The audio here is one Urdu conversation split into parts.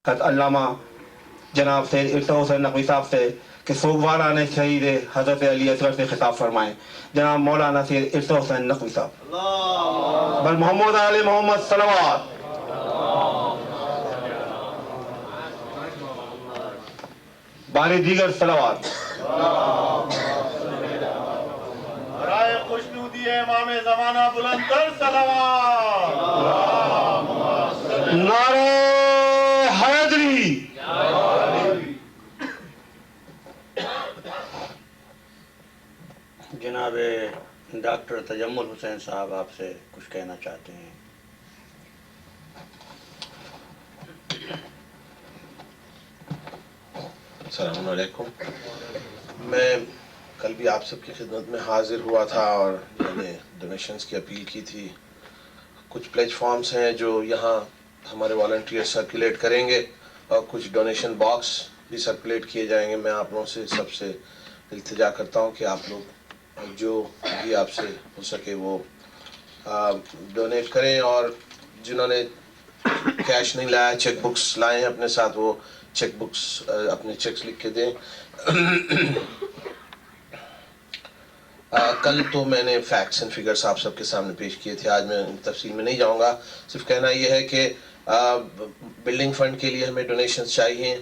علامہ جناب سید ارشد حسین نقوی صاحب سے کہ سوگواران شہید حضرت علی اصغر سے خطاب فرمائیں. جناب مولانا سید ارشد حسین نقوی صاحب. بل محمد علی محمد صلوات. بانی دیگر صلوات. برائے خوشنودی امام زمانہ بلند تر صلوات. نعرہ حیدری. جناب ڈاکٹر تجمل حسین صاحب آپ سے کچھ کہنا چاہتے ہیں. السلام علیکم. میں کل بھی آپ سب کی خدمت میں حاضر ہوا تھا اور میں نے ڈونیشنز کی اپیل کی تھی. کچھ پلیٹ فارمز ہیں جو یہاں ہمارے والنٹیئر سرکولیٹ کریں گے اور کچھ ڈونیشن باکس بھی سرکولیٹ کیے جائیں گے. میں آپ لوگوں سے سب سے التجا کرتا ہوں کہ آپ لوگ جو بھی آپ سے ہو سکے وہ ڈونیٹ کریں، اور جنہوں نے کیش نہیں لایا چیک بکس لائے ہیں اپنے ساتھ وہ چیک بکس اپنے چیکس لکھ کے دیں. کل تو میں نے فیکٹس اینڈ فگرس آپ سب کے سامنے پیش کیے تھے. آج میں تفصیل میں نہیں جاؤں گا. صرف کہنا یہ ہے کہ بلڈنگ فنڈ کے لیے ہمیں ڈونیشنز چاہیے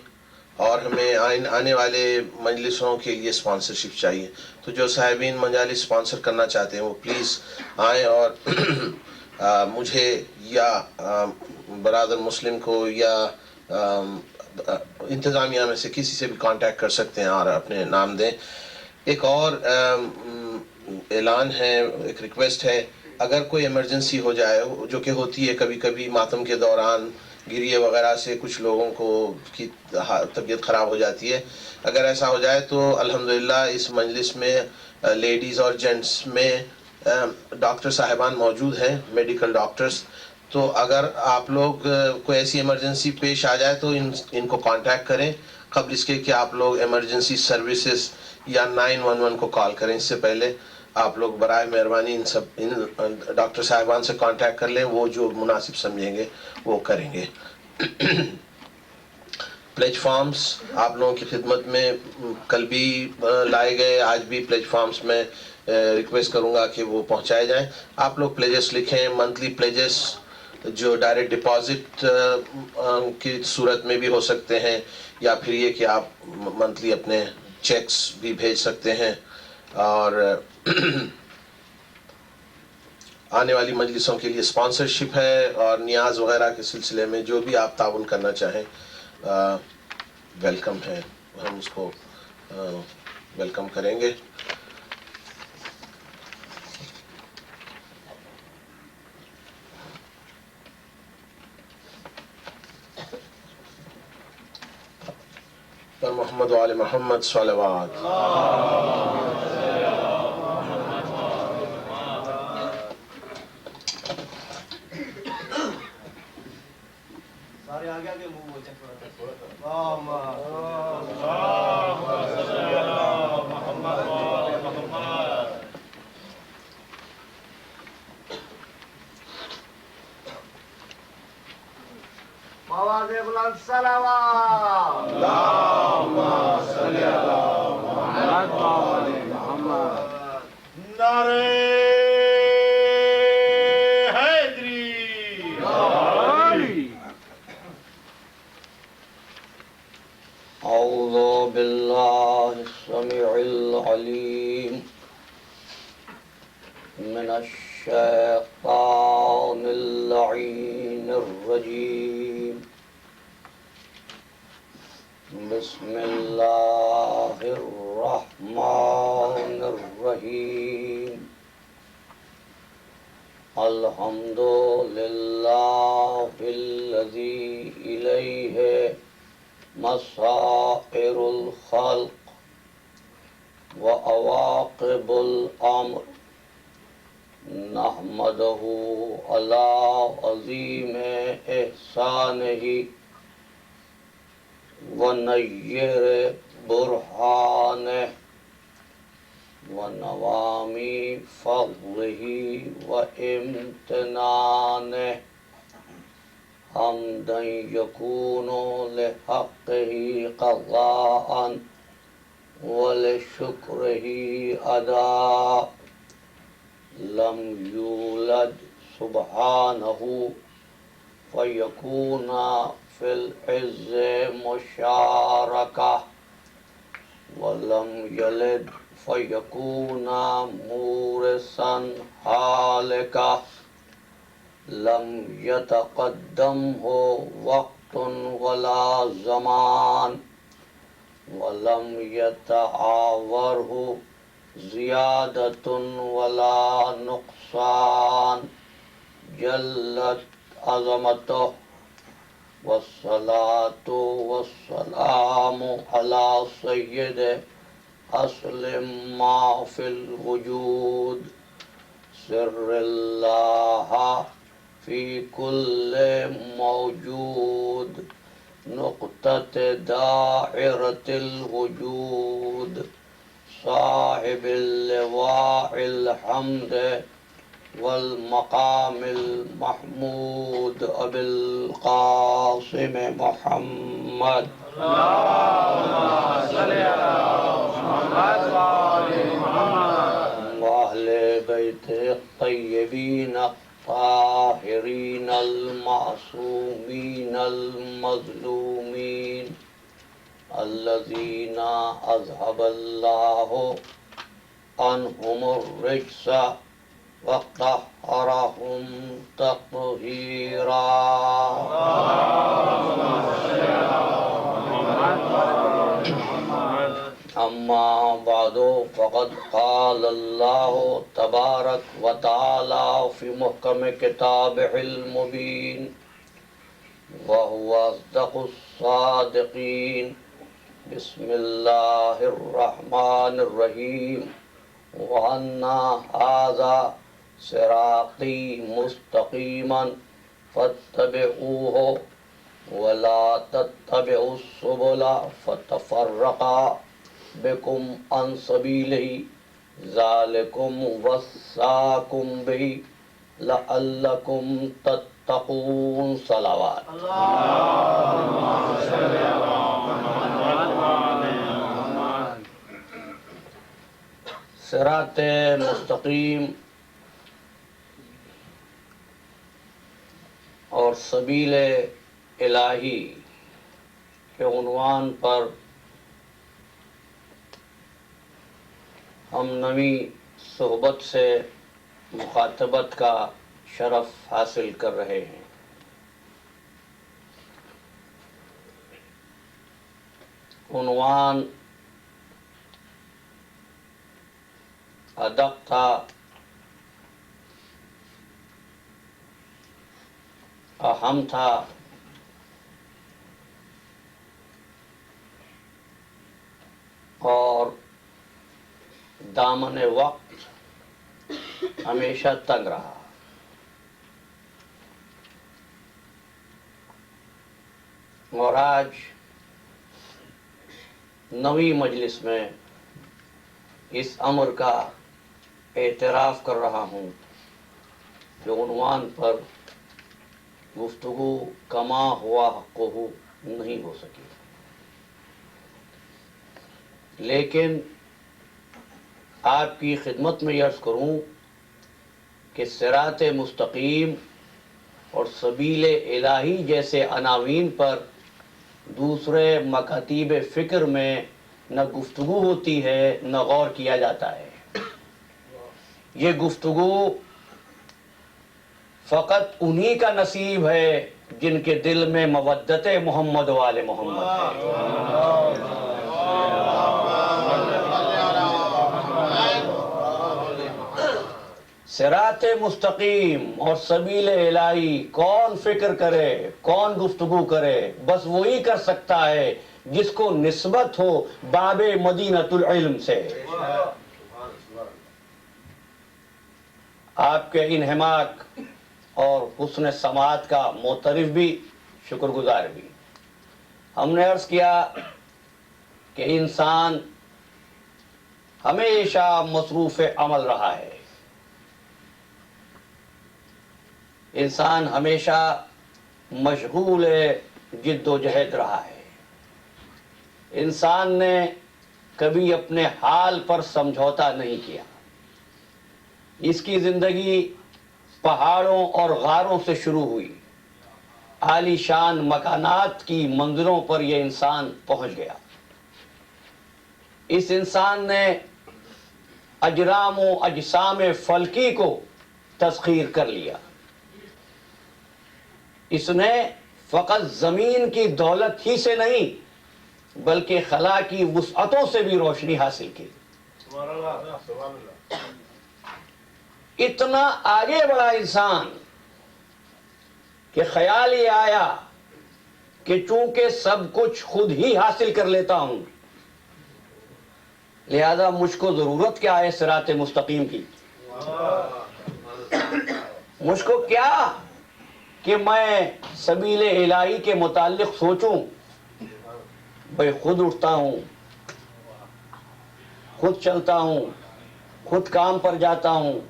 اور ہمیں آنے والے مجلسوں کے لیے اسپانسرشپ چاہیے. تو جو صاحبین مجالس اسپانسر کرنا چاہتے ہیں وہ پلیز آئیں اور مجھے یا برادر مسلم کو یا انتظامیہ میں سے کسی سے بھی کانٹیکٹ کر سکتے ہیں اور اپنے نام دیں. ایک اور اعلان ہے، ایک ریکویسٹ ہے. اگر کوئی ایمرجنسی ہو جائے جو کہ ہوتی ہے کبھی کبھی ماتم کے دوران، گریے وغیرہ سے کچھ لوگوں کو کی طبیعت خراب ہو جاتی ہے، اگر ایسا ہو جائے تو الحمدللہ اس مجلس میں لیڈیز اور جینٹس میں ڈاکٹر صاحبان موجود ہیں، میڈیکل ڈاکٹرز. تو اگر آپ لوگ کوئی ایسی ایمرجنسی پیش آ جائے تو ان کو کانٹیکٹ کریں قبل اس کے کہ آپ لوگ ایمرجنسی سروسز یا 911 کو کال کریں. اس سے پہلے آپ لوگ برائے مہربانی ان ڈاکٹر صاحبان سے کانٹیکٹ کر لیں، وہ جو مناسب سمجھیں گے وہ کریں گے. پلیٹ فارمز آپ لوگوں کی خدمت میں کل بھی لائے گئے، آج بھی پلیٹ فارمز میں ریکویسٹ کروں گا کہ وہ پہنچائے جائیں. آپ لوگ پلیجز لکھیں، منتھلی پلیجز جو ڈائریکٹ ڈپازٹ کی صورت میں بھی ہو سکتے ہیں، یا پھر یہ کہ آپ منتھلی اپنے چیکس بھی بھیج سکتے ہیں. اور آنے والی مجلسوں کے لیے اسپانسرشپ ہے اور نیاز وغیرہ کے سلسلے میں جو بھی آپ تعاون کرنا چاہیں ویلکم ہے، ہم اس کو ویلکم کریں گے. پر محمد و آل محمد صلوات. سارے آگے آگے منہ وہ چک آواز بلند صلوات. اللہم صلی علی محمد. نعرہ حیدری. اعوذ باللہ السمیع العلیم من الشیطان اللعین الرجیم. بسم اللہ الرحمن الرحیم. الحمد للہ الذی الیہ مصائر الخلق وعواقب الامر. نحمدہ علی عظیم احسانہ ونیر برہانہ ونوامی فضلہ وامتنانہ. حمدا يكون لحقه قضاء ولشكره أداء لم يولد سبحانه فيكون في العز مشاركة ولم يلد فيكون مورثا هالكا لم يتقدمه وقت ولا زمان ولم يتعاوره زيادة ولا نقصان جلت عظمته والصلاة والسلام على سيد أصل ما في الوجود سر الله في كل موجود نقطة دائرة الوجود صاحب اللواء الحمد والمقام المحمود أبي القاسم محمد وأهل بيته الطيبين الطاهرين المعصومين المظلومين الذين أذهب الله عنهم الرجس وطهرهم تطهيرا أما بعد فقد قال الله تبارك وتعالى في محكم كتابه المبين وهو أصدق الصادقين بسم الله الرحمن الرحيم وأن هذا صراطي مستقيما فاتبعوه ولا تتبعوا السبل فتفرق بكم عن سبيله ذلكم وصاكم به لعلكم تتقون صلوات صراط مستقیم اور سبیل الہی کے عنوان پر ہم نویں صحبت سے مخاطبت کا شرف حاصل کر رہے ہیں۔ عنوان ادب تھا اہم تھا اور دامن وقت ہمیشہ تنگ رہا۔ اور آج نویں مجلس میں اس امر کا اعتراف کر رہا ہوں کہ عنوان پر گفتگو کما ہوا حقہ نہیں ہو سکی، لیکن آپ کی خدمت میں عرض کروں کہ صراط مستقیم اور سبیل الہی جیسے عناوین پر دوسرے مکاتیب فکر میں نہ گفتگو ہوتی ہے نہ غور کیا جاتا ہے۔ یہ گفتگو فقط انہی کا نصیب ہے جن کے دل میں مودت محمد وآل محمد ہے۔ صراط مستقیم اور سبیل الہی کون فکر کرے، کون گفتگو کرے، بس وہی کر سکتا ہے جس کو نسبت ہو باب مدینۃ العلم سے۔ آپ کے انہماک اور حسن سماعت کا معترف بھی، شکر گزار بھی۔ ہم نے عرض کیا کہ انسان ہمیشہ مصروف عمل رہا ہے، انسان ہمیشہ مشغول جد و جہد رہا ہے. انسان نے کبھی اپنے حال پر سمجھوتا نہیں کیا. اس کی زندگی پہاڑوں اور غاروں سے شروع ہوئی. عالی شان مکانات کی منزلوں پر یہ انسان پہنچ گیا. اس انسان نے اجرام و اجسام فلکی کو تسخیر کر لیا. اس نے فقط زمین کی دولت ہی سے نہیں بلکہ خلا کی وسعتوں سے بھی روشنی حاصل کی. اتنا آگے بڑھا انسان کہ خیال یہ آیا کہ چونکہ سب کچھ خود ہی حاصل کر لیتا ہوں لہذا مجھ کو ضرورت کیا ہے صراط مستقیم کی. مجھ کو کیا کہ میں سبیل الہی کے متعلق سوچوں. بھئی خود اٹھتا ہوں، خود چلتا ہوں، خود کام پر جاتا ہوں،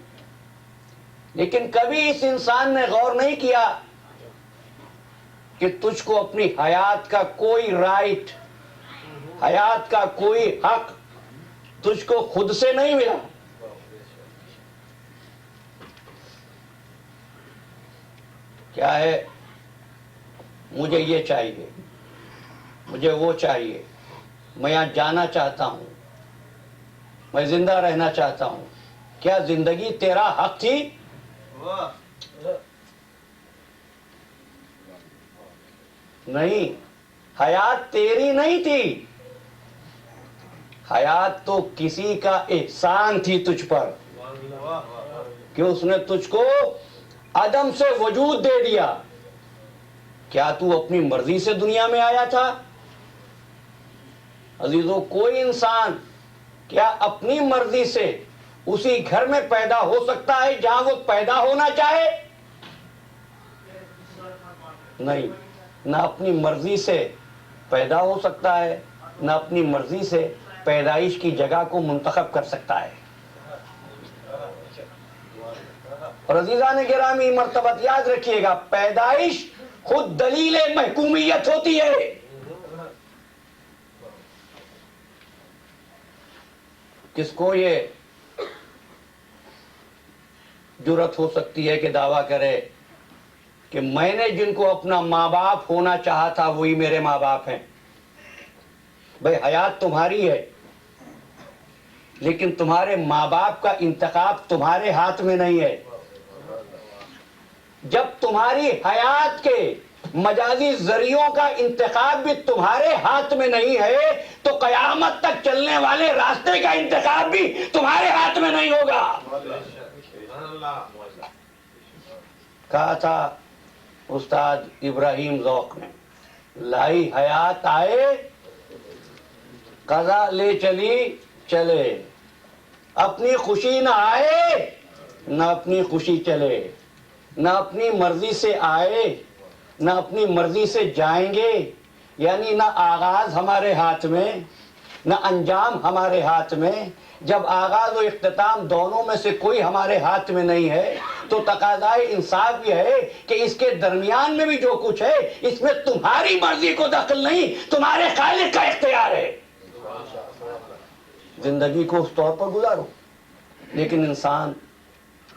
لیکن کبھی اس انسان نے غور نہیں کیا کہ تجھ کو اپنی حیات کا کوئی رائٹ، حیات کا کوئی حق تجھ کو خود سے نہیں ملا. کیا ہے؟ مجھے یہ چاہیے، مجھے وہ چاہیے، میں یہاں جانا چاہتا ہوں، میں زندہ رہنا چاہتا ہوں. کیا زندگی تیرا حق تھی؟ نہیں، حیات تیری نہیں تھی. حیات تو کسی کا احسان تھی تجھ پر کہ اس نے تجھ کو عدم سے وجود دے دیا. کیا تو اپنی مرضی سے دنیا میں آیا تھا؟ عزیزوں، کوئی انسان کیا اپنی مرضی سے اسی گھر میں پیدا ہو سکتا ہے جہاں وہ پیدا ہونا چاہے؟ نہیں، نہ اپنی مرضی سے پیدا ہو سکتا ہے، نہ اپنی مرضی سے پیدائش کی جگہ کو منتخب کر سکتا ہے. اور عزیزان گرامی، مرتبہ یاد رکھیے گا، پیدائش خود دلیل محکومیت ہوتی ہے. کس کو یہ جرت ہو سکتی ہے کہ دعویٰ کرے کہ میں نے جن کو اپنا ماں باپ ہونا چاہا تھا وہی میرے ماں باپ ہیں؟ بھئی حیات تمہاری ہے لیکن تمہارے ماں باپ کا انتخاب تمہارے ہاتھ میں نہیں ہے. جب تمہاری حیات کے مجازی ذریعوں کا انتخاب بھی تمہارے ہاتھ میں نہیں ہے تو قیامت تک چلنے والے راستے کا انتخاب بھی تمہارے ہاتھ میں نہیں ہوگا. کہا تھا استاد ابراہیم ذوق نے، لائی حیات آئے قضا لے چلی چلے. اپنی خوشی نہ آئے نہ اپنی خوشی چلے. نہ اپنی مرضی سے آئے نہ اپنی مرضی سے جائیں گے. یعنی نہ آغاز ہمارے ہاتھ میں نہ انجام ہمارے ہاتھ میں. جب آغاز و اختتام دونوں میں سے کوئی ہمارے ہاتھ میں نہیں ہے تو تقاضائے انصاف یہ ہے کہ اس کے درمیان میں بھی جو کچھ ہے اس میں تمہاری مرضی کو دخل نہیں، تمہارے خالق کا اختیار ہے. زندگی کو اس طور پر گزارو. لیکن انسان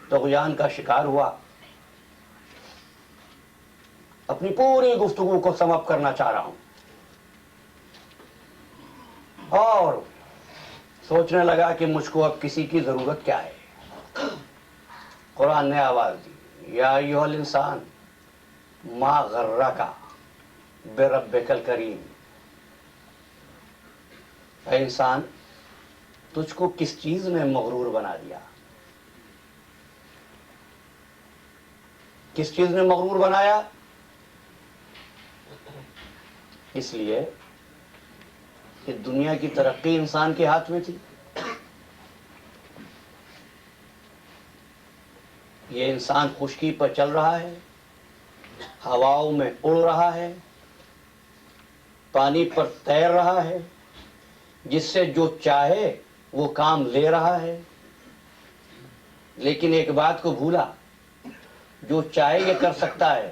طغیان کا شکار ہوا. اپنی پوری گفتگو کو سم اپ کرنا چاہ رہا ہوں اور سوچنے لگا کہ مجھ کو اب کسی کی ضرورت کیا ہے. قرآن نے آواز دی، یا ایھا الانسان ما غرک بربک الکریم. اے انسان، تجھ کو کس چیز نے مغرور بنا دیا؟ کس چیز نے مغرور بنایا؟ اس لیے کہ دنیا کی ترقی انسان کے ہاتھ میں تھی. یہ انسان خشکی پر چل رہا ہے، ہواؤں میں اڑ رہا ہے، پانی پر تیر رہا ہے، جس سے جو چاہے وہ کام لے رہا ہے. لیکن ایک بات کو بھولا، جو چاہے یہ کر سکتا ہے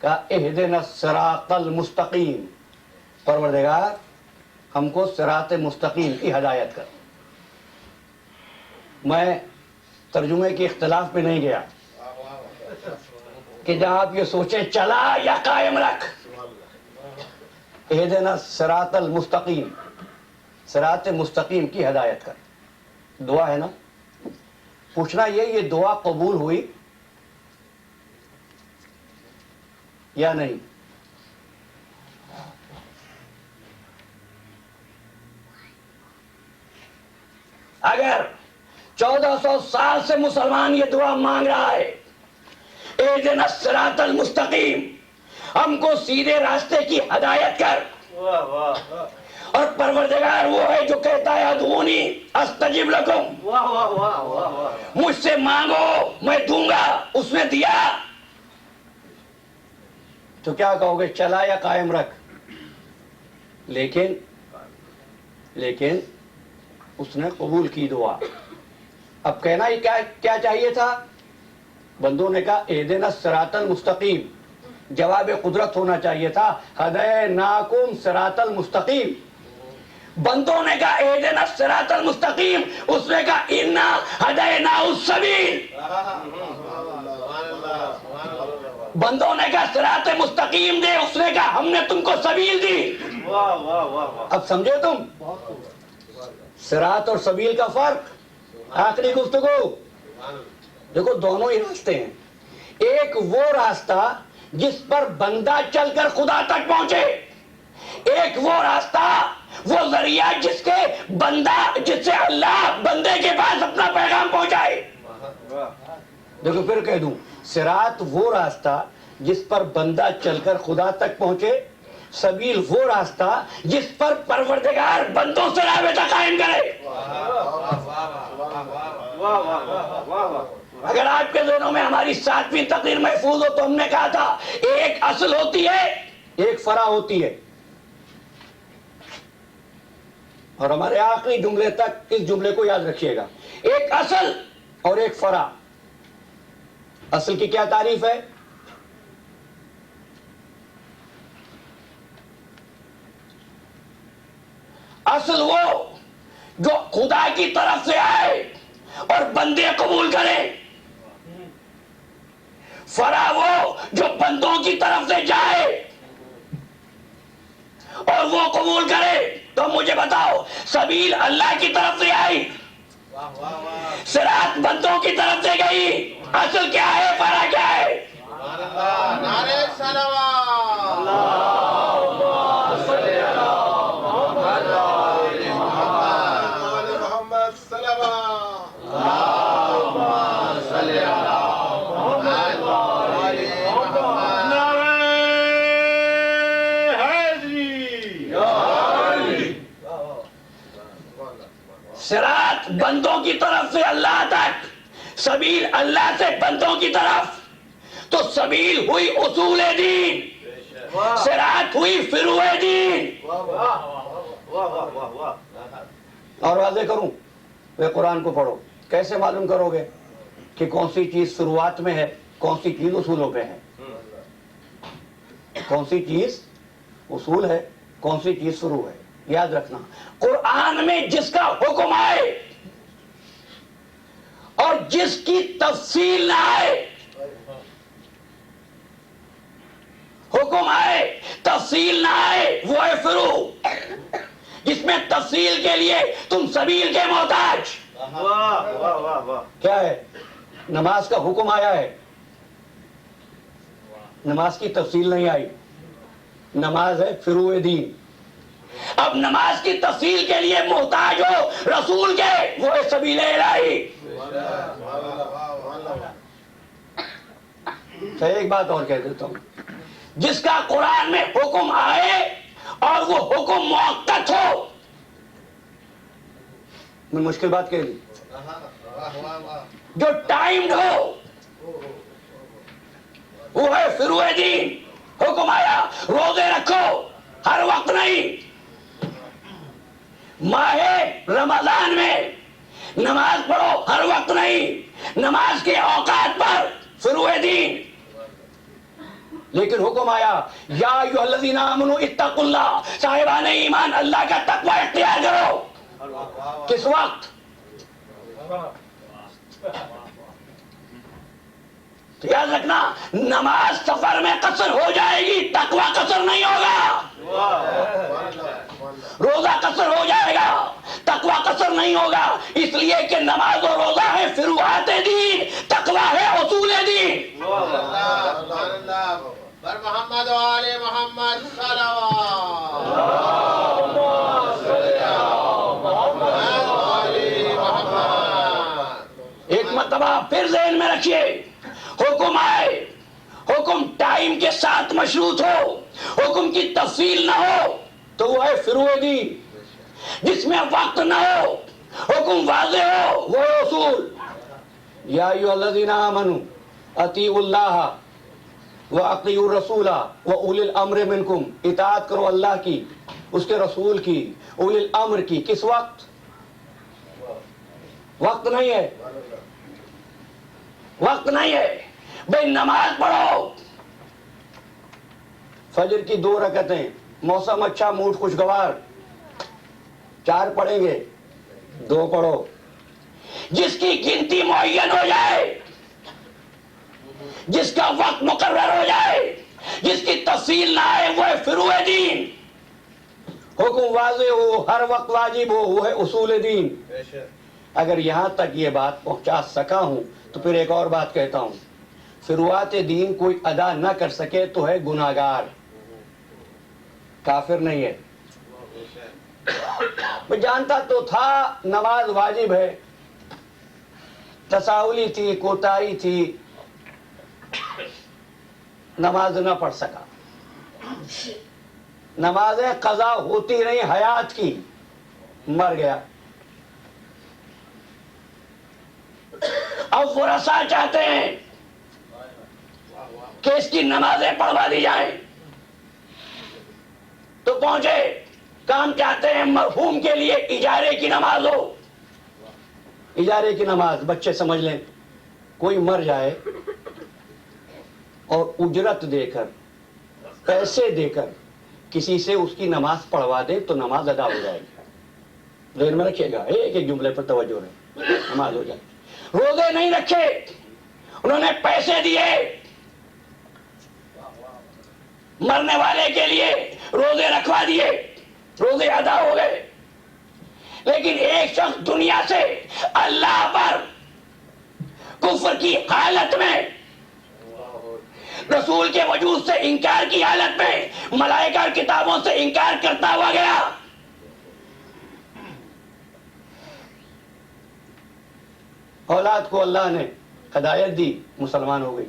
کہا اہدنا الصراط المستقیم، پروردگار ہم کو صراط مستقیم کی ہدایت کر۔ میں ترجمے کے اختلاف پہ نہیں گیا کہ جہاں آپ یہ سوچیں چلا یا قائم رکھ، اہدنا الصراط المستقیم، صراط مستقیم کی ہدایت کر، دعا ہے نا۔ پوچھنا یہ دعا قبول ہوئی یا نہیں؟ اگر 1400 سال سے مسلمان یہ دعا مانگ رہا ہے، اہدنا الصراط المستقیم، ہم کو سیدھے راستے کی ہدایت کر، واہ واہ واہ اور پروردگار وہ ہے جو کہتا ہے ادعونی استجب لکم، واہ واہ واہ واہ واہ، مجھ سے مانگو میں دوں گا، اس نے دیا، تو کیا کہو گے؟ چلا یا قائم رکھ؟ لیکن اس نے قبول کی دعا۔ اب کہنا ہی کیا چاہیے تھا؟ بندوں نے کہا اہدنا الصراط المستقیم، جواب قدرت ہونا چاہیے تھا ہدیناکم صراط المستقیم۔ بندوں نے کہا اہدنا الصراط المستقیم، اس نے کہا انا ہدیناہ السبیل۔ بندوں نے کہا صراط مستقیم دے، اس نے کہا ہم نے تم کو سبیل دی۔ واہ واہ واہ واہ، اب سمجھے تم صراط اور سبیل کا فرق؟ آخری گفتگو دیکھو، دونوں ہی راستے ہیں۔ ایک وہ راستہ جس پر بندہ چل کر خدا تک پہنچے، ایک وہ راستہ، وہ ذریعہ جس سے اللہ بندے کے پاس اپنا پیغام پہنچائے۔ دیکھو پھر کہہ دوں، صراط وہ راستہ جس پر بندہ چل کر خدا تک پہنچے، سبیل وہ راستہ جس پر پروردگار بندوں سے رابطہ قائم کرے۔ اگر آپ کے ذہنوں میں ہماری 7ویں تقریر محفوظ ہو تو ہم نے کہا تھا ایک اصل ہوتی ہے، ایک فرع ہوتی ہے، اور ہمارے آخری جملے تک اس جملے کو یاد رکھیے گا، ایک اصل اور ایک فرع۔ اصل کی کیا تعریف ہے؟ اصل وہ جو خدا کی طرف سے آئے اور بندے قبول کرے، فرع وہ جو بندوں کی طرف سے جائے اور وہ قبول کرے۔ تو مجھے بتاؤ، سبیل اللہ کی طرف سے آئی، صراط بندوں کی طرف سے گئی، اصل کیا ہے، فرع کیا ہے؟ نعرہ صلوات، صراط بندوں کی طرف سے اللہ تک، سبیل اللہ سے بندوں کی طرف۔ تو سبیل ہوئی اصول دین، صراط ہوئی فروع دین۔ اور واضح کروں، وہ قرآن کو پڑھو، کیسے معلوم کرو گے کہ کون سی چیز شروعات میں ہے، کون سی چیز اصولوں پہ ہے؟ کون سی چیز اصول ہے، کون سی چیز شروع ہے؟ یاد رکھنا، قرآن میں جس کا حکم آئے اور جس کی تفصیل نہ آئے، حکم آئے تفصیل نہ آئے، وہ ہے فروع، جس میں تفصیل کے لیے تم سبیل کے محتاج۔ کیا ہے؟ نماز کا حکم آیا ہے، نماز کی تفصیل نہیں آئی، نماز ہے فروع دین۔ اب نماز کی تفصیل کے لیے محتاج ہو رسول کے، وہ ہے سبیل الہی۔ ایک بات اور کہہ دیتا ہوں، جس کا قرآن میں حکم آئے اور وہ حکم موقت ہو، میں مشکل بات کہہ دی، جو ٹائمڈ ہو، وہ ہے فروع دین۔ حکم آیا روزے رکھو، ہر وقت نہیں، ماہ رمضان میں نماز پڑھو، ہر وقت نہیں، نماز کے اوقات پر، فروع دین۔ لیکن حکم آیا یا ایھا الذین آمنوا اتقوا اللہ، صاحبان ایمان اللہ کا تقوی اختیار کرو۔ کس وقت؟ تو یاد رکھنا، نماز سفر میں قصر ہو جائے گی، تقوی قصر نہیں ہوگا۔ روزہ قصر ہو جائے گا، تقوی قصر نہیں ہوگا، اس لیے کہ نماز و روزہ ہے فروعات دین، تقوی ہے اصول دین۔ بر محمد و آل محمد ایک مرتبہ پھر ذہن میں رکھیے، حکم آئے، حکم ٹائم کے ساتھ مشروط ہو، حکم کی تفصیل نہ ہو تو وہ ہے فروع دین۔ جس میں وقت نہ ہو، حکم واضح ہو، وہ ہے اصول۔ یا ایھا الذین آمنوا اطیعوا اللہ واطیعوا الرسول واولی الامر منکم، اطاعت کرو اللہ کی، اس کے رسول کی، اولی الامر کی۔ کس وقت؟ وقت نہیں ہے، وقت نہیں ہے بھئی نماز پڑھو، فجر کی 2 رکعتیں، موسم اچھا، موڈ خوشگوار، 4 پڑھیں گے، 2 پڑھو۔ جس کی گنتی معین ہو جائے، جس کا وقت مقرر ہو جائے، جس کی تفصیل نہ آئے، وہ ہے فروع دین۔ حکم واضح ہو، ہر وقت واجب ہو، وہ ہے اصول دین۔ اگر یہاں تک یہ بات پہنچا سکا ہوں تو پھر ایک اور بات کہتا ہوں، فروعات دین کوئی ادا نہ کر سکے تو ہے گناہگار، کافر نہیں ہے۔ میں جانتا تو تھا نماز واجب ہے، تساہلی تھی، کوتاہی تھی، نماز نہ پڑھ سکا۔ نمازیں قضا ہوتی رہی حیات کی، مر گیا۔ اب ورثہ چاہتے ہیں کہ اس کی نمازیں پڑھوا دی جائیں، تو پہنچے، کام چاہتے ہیں مرحوم کے لیے اجارے کی نماز ہو۔ اجارے کی نماز بچے سمجھ لیں، کوئی مر جائے اور اجرت دے کر، پیسے دے کر کسی سے اس کی نماز پڑھوا دے تو نماز ادا ہو جائے گی۔ ذہن میں رکھیے گا، ایک ایک جملے پر توجہ رہے، نماز ہو جائے۔ روزے نہیں رکھے، انہوں نے پیسے دیے مرنے والے کے لیے، روزے رکھوا دیے، روزے ادا ہو گئے۔ لیکن ایک شخص دنیا سے اللہ پر کفر کی حالت میں، رسول کے وجود سے انکار کی حالت میں، ملائکہ اور کتابوں سے انکار کرتا ہوا گیا۔ اولاد کو اللہ نے ہدایت دی، مسلمان ہو گئی،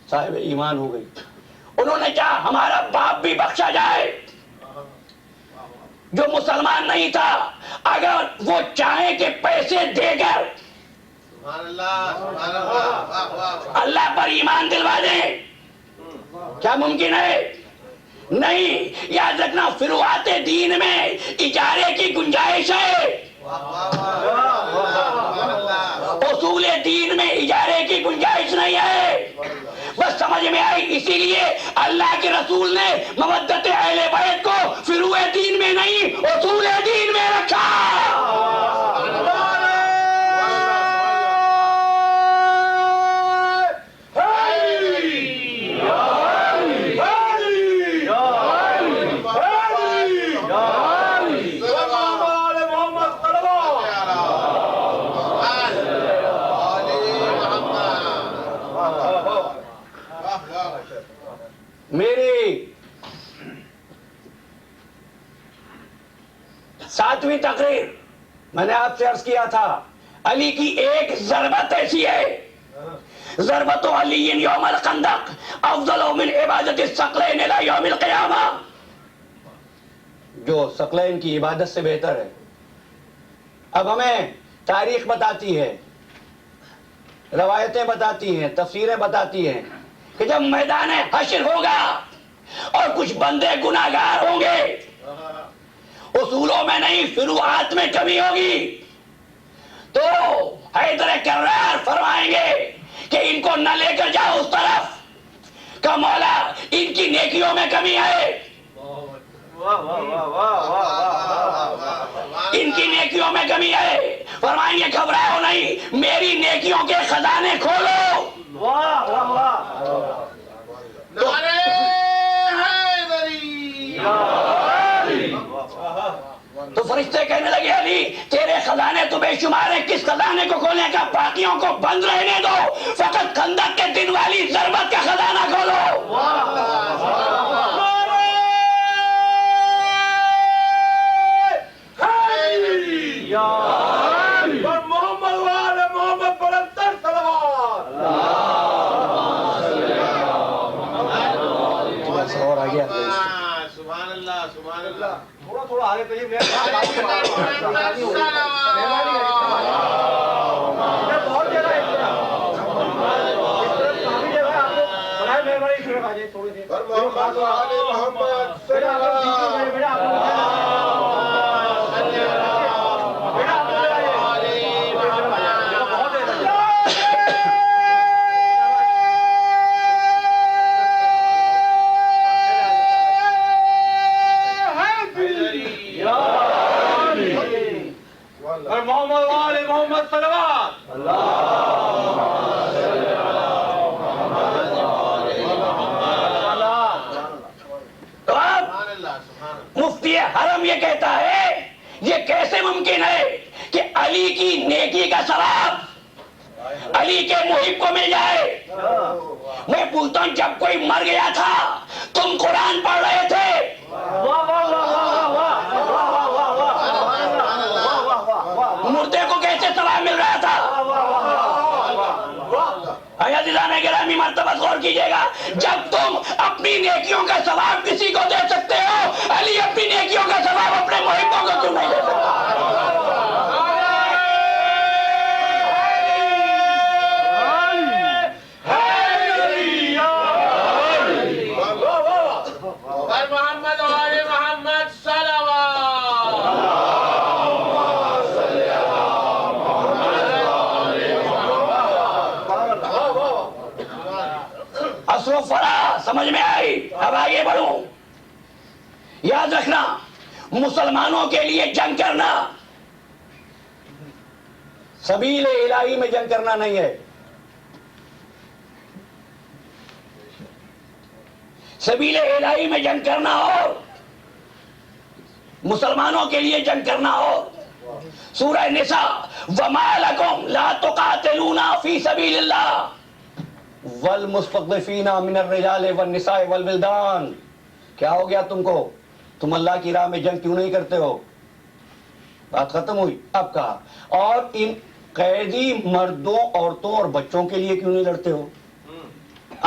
صاحب ایمان ہو گئی۔ انہوں نے چاہا ہمارا باپ بھی بخشا جائے جو مسلمان نہیں تھا، اگر وہ چاہیں کہ پیسے دے کر اللہ پر ایمان دلوا دیں، کیا ممکن ہے؟ نہیں۔ یاد رکھنا، فروعات دین میں اجارے کی گنجائش ہے، اصول دین میں اجارے کی گنجائش نہیں ہے۔ بس سمجھ میں آئی، اسی لیے اللہ کے رسول نے مودت اہل بیت کو فروع دین میں نہیں، اصول دین میں رکھا۔ میری 7ویں تقریر میں نے آپ سے عرض کیا تھا، علی کی ایک ضربت ایسی ہے، ضربت علی یوم الخندق افضل من عبادت الثقلین الی یوم القیامہ، جو ثقلین کی عبادت سے بہتر ہے۔ اب ہمیں تاریخ بتاتی ہے، روایتیں بتاتی ہیں، تفسیریں بتاتی ہیں کہ جب میدان حشر ہوگا اور کچھ بندے گناہگار ہوں گے، اصولوں میں نہیں فروعات میں کمی ہوگی، تو حیدر کرار فرمائیں گے کہ ان کو نہ لے کر جاؤ اس طرف، کہ مولا ان کی نیکیوں میں کمی ہے، ان کی نیکیوں میں کمی ہے. فرمائیں گے گھبراؤ نہیں، میری نیکیوں کے خزانے کھولو. نعرہ حیدری. تو فرشتے کہنے لگے علی تیرے خزانے تو بے شمار ہیں، کس خزانے کو کھولنے کا؟ باقیوں کو بند رہنے دو، فقط خندق کے دن والی ضربت کا خزانہ کھولو. محمد وآل محمد بلندر صلوات. اور آ گیا سبحان اللہ سبحان اللہ. تھوڑا تھوڑا آگے تو یہ بہت جگہ ہے. تھوڑی دیر محمد وآل محمد صلوات. تو اب مفتی حرم یہ کہتا ہے یہ کیسے ممکن ہے کہ علی کی نیکی کا ثواب علی کے محب کو مل جائے؟ میں پوچھتا ہوں جب کوئی مر گیا تھا تم قرآن پڑھ رہے تھے، مردے کو کیسے ثواب مل رہا تھا؟ عزیزان گرامی مرتبہ غور کیجئے گا، جب تم اپنی نیکیوں کا ثواب کسی کو دے سکتے ہو، علی اپنی نیکیوں کا ثواب اپنے محبوں کو کیوں نہیں دے سکتا؟ محمد وآل محمد صلوات. اصل و فرا سمجھ میں آئی؟ اب آگے بڑھوں. یاد رکھنا مسلمانوں کے لیے جنگ کرنا سبیل الہی میں جنگ کرنا نہیں ہے. سبیل الہی میں جنگ کرنا اور مسلمانوں کے لیے جنگ کرنا اور سورہ نساء وَمَا لَكُمْ لَا تُقَاتِلُونَ فِي سَبِيلِ اللَّهِ وَالْمُسْتَضْعِفِينَ مِنَ الرِّجَالِ وَالنِّسَاءِ وَالْوِلْدَانِ. کیا ہو گیا تم کو؟ تم اللہ کی راہ میں جنگ کیوں نہیں کرتے ہو؟ بات ختم ہوئی. اب کہا اور ان قیدی مردوں عورتوں اور بچوں کے لیے کیوں نہیں لڑتے ہو؟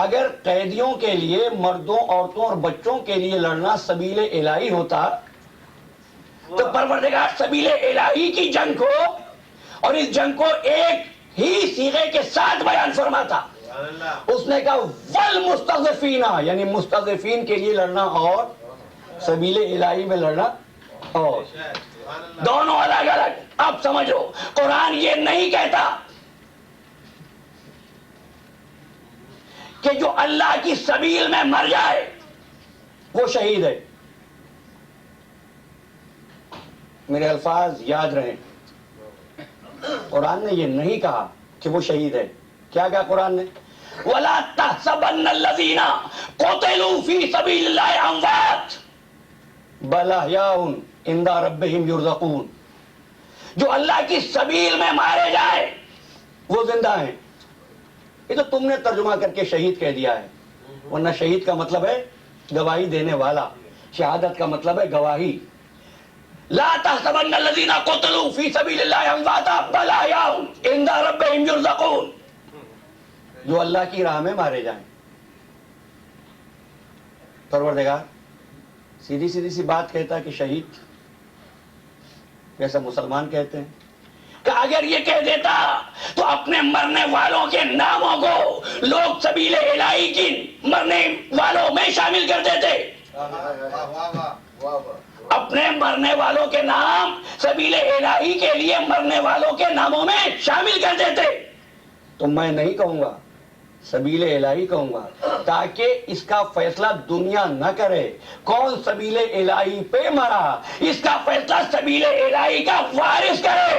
اگر قیدیوں کے لیے مردوں عورتوں اور بچوں کے لیے لڑنا سبیل الہی ہوتا تو پروردگار سبیل الہی کی جنگ کو اور اس جنگ کو ایک ہی صیغے کے ساتھ بیان فرماتا. اس نے کہا والمستضعفین، یعنی مستضعفین کے لیے لڑنا اور سبیل الہی میں لڑنا اور دونوں الگ الگ. اب سمجھو قرآن یہ نہیں کہتا کہ جو اللہ کی سبیل میں مر جائے وہ شہید ہے. میرے الفاظ یاد رہیں، قرآن نے یہ نہیں کہا کہ وہ شہید ہے. کیا کہا قرآن نے؟ وَلَا تَحْسَبَنَّ الَّذِينَ قُتِلُوا فِي سَبِيلِ اللَّهِ أَمْوَاتٌ بَلْ أَحْيَاءٌ عِندَ رَبِّهِمْ يُرْزَقُونَ. جو اللہ کی سبیل میں مارے جائے وہ زندہ ہیں. یہ تو تم نے ترجمہ کر کے شہید کہہ دیا ہے، ورنہ شہید کا مطلب ہے گواہی دینے والا، شہادت کا مطلب ہے گواہی. لا تحسبن الذين قتلوا في سبيل الله امواتا بل احياء عند ربهم يرزقون. جو اللہ کی راہ میں مارے جائیں. پروردگار سیدھی سیدھی سی بات کہتا ہے کہ شہید، جیسا مسلمان کہتے ہیں. کہ اگر یہ کہہ دیتا تو اپنے مرنے والوں کے ناموں کو لوگ سبیل الہی کی مرنے والوں میں شامل کر دیتے. اپنے مرنے والوں کے نام سبیل الہی کے لیے مرنے والوں کے ناموں میں شامل کر دیتے. تو میں نہیں کہوں گا سبیل الہی کہوں گا تاکہ اس کا فیصلہ دنیا نہ کرے کون سبیل الہی پہ مرا، اس کا فیصلہ سبیل الہی کا وارث کرے۔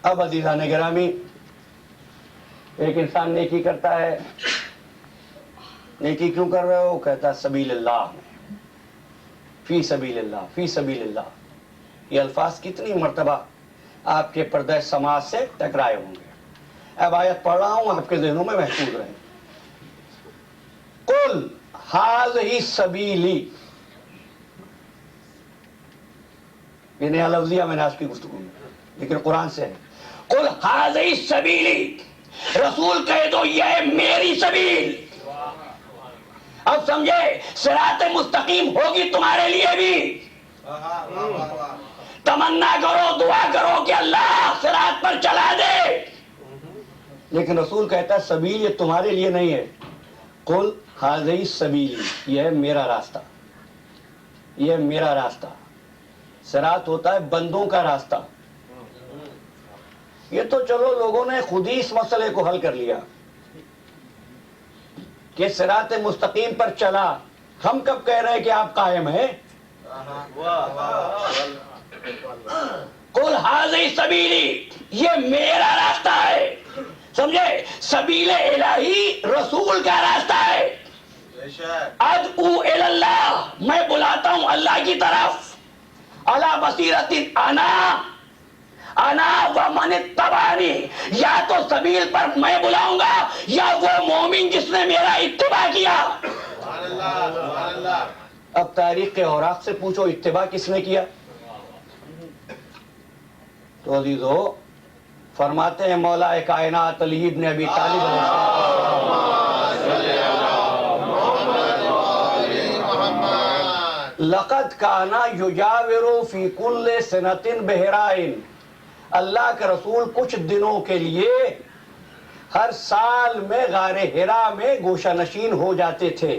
اب عزیزان گرامی، ایک انسان نیکی کرتا ہے، نیکی کیوں کر رہے ہو؟ کہتا ہے سبیل اللہ، فی سبیل اللہ، فی سبیل اللہ۔ یہ الفاظ کتنی مرتبہ آپ کے پردہ سماج سے ٹکرائے ہوں گے۔ اب آیت پڑھ رہا ہوں، آپ کے ذہنوں میں محفوظ رہے۔ قل ھذہ سبیلی، یہ نیا لفظیہ میں نے آج کی گفتگو میں، لیکن قرآن سے ہے۔ قل ھذہ سبیلی، رسول کہہ دو یہ ہے میری سبیل۔ اب سمجھے، صراط مستقیم ہوگی تمہارے لیے بھی۔ تمنا کرو، دعا کرو کہ اللہ صراط پر چلا دے، لیکن رسول کہتا ہے سبیل یہ تمہارے لیے نہیں ہے۔ قل ھذہ سبیلی، یہ ہے میرا راستہ، یہ ہے میرا راستہ۔ صراط ہوتا ہے بندوں کا راستہ۔ یہ تو چلو لوگوں نے خود ہی اس مسئلے کو حل کر لیا کہ صراط مستقیم پر چلا۔ ہم کب کہہ رہے ہیں کہ آپ قائم ہیں؟ قل ھذہ سبیلی، یہ میرا راستہ ہے۔ سمجھے، سبیل الہی رسول کا راستہ ہے۔ ادعو الی اللہ، میں بلاتا ہوں اللہ کی طرف۔ علی بصیرۃ انا ومن اتبعنی، یا تو سبیل پر میں بلاؤں گا یا وہ مومن جس نے میرا اتباع کیا۔ اب تاریخ کے اوراق سے پوچھو اتباع کس نے کیا؟ تو عزیزو، فرماتے ہیں مولا کائنات علی ابن ابی طالب علیہ السلام، لقد کان یجاور فی کل سنۃ بحرائن، اللہ کے رسول کچھ دنوں کے لیے ہر سال میں غار حرا میں گوشہ نشین ہو جاتے تھے۔